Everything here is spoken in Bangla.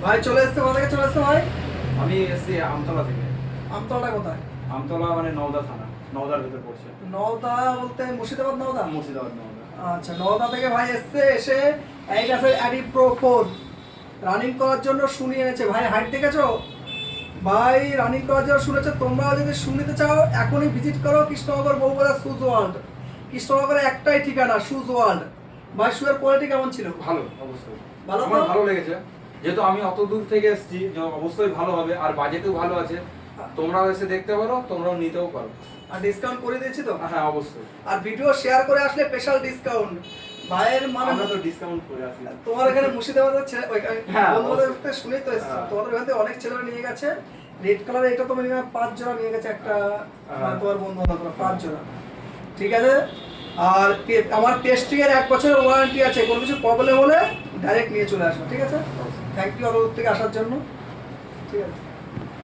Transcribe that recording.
ভাই চলে এসছে, কোথা থেকে চলে এসছে ভাই? আমি এসছি আমতলা থেকে। আমতলাটা কোথায়? আমতলা মানে নওদা থানা, নওদার ভিতর পড়ছে। নওদা বলতে মুর্শিদাবাদ নওদা? মুর্শিদাবাদ নওদা। আচ্ছা, নওদা থেকে ভাই এসছে, এসে অ্যাডিডাসের অ্যাডিড প্রো 4 রানিং করার জন্য শুনিয়ে এনেছে। ভাই হাইট দেখেছো? ভাই রানিং করার জন্য শুনেছো। তোমরাও যদি শুনতে চাও এখনই ভিজিট করো কৃষ্ণনগর বউবাজার শুজ ওয়ার্ল্ড। কৃষ্ণনগরে একটাই ঠিকানা, শুজ ওয়ার্ল্ড। ভাই শুয়ের কোয়ালিটি কেমন ছিল? ভালো, অবশ্যই ভালো তো? আমার ভালো লেগেছে, যেহেতু আমি অত দূর থেকে এসেছি, অবশ্যই ভালো হবে, আর বাজেটও ভালো আছে। তোমরাও এসে দেখতে পারো, তোমরাও নিতেও পারো। আর ডিসকাউন্ট করে দিয়েছি তো? হ্যাঁ অবশ্যই। আর ভিডিও শেয়ার করে আসলে স্পেশাল ডিসকাউন্ট। ভাইয়ের মানে আমরা তো ডিসকাউন্ট করে আসি। তোমার এখানে মুর্শিদাবাদের ছেলে হ্যাঁ, বন্ধুদের অবশ্যই। শুনেই তো এসছো। হ্যাঁ। তোমাদের এখান থেকে অনেক ছেলেরা নিয়ে গেছে। রেড কালার এটা তো মিনিমাম 5 জোড়া নিয়ে গেছে একটা, মানে তোমার বন্ধু বান্ধবরা 5 জোড়া। ঠিক আছে। আর আমার টেস্টিং এর 1 বছরের ওয়ারেন্টি আছে। কোনো কিছু প্রবলেম হলে ডাইরেক্ট নিয়ে চলে আসবে। ঠিক আছে। থ্যাংক ইউ অত দূর থেকে আসার জন্য। ঠিক আছে।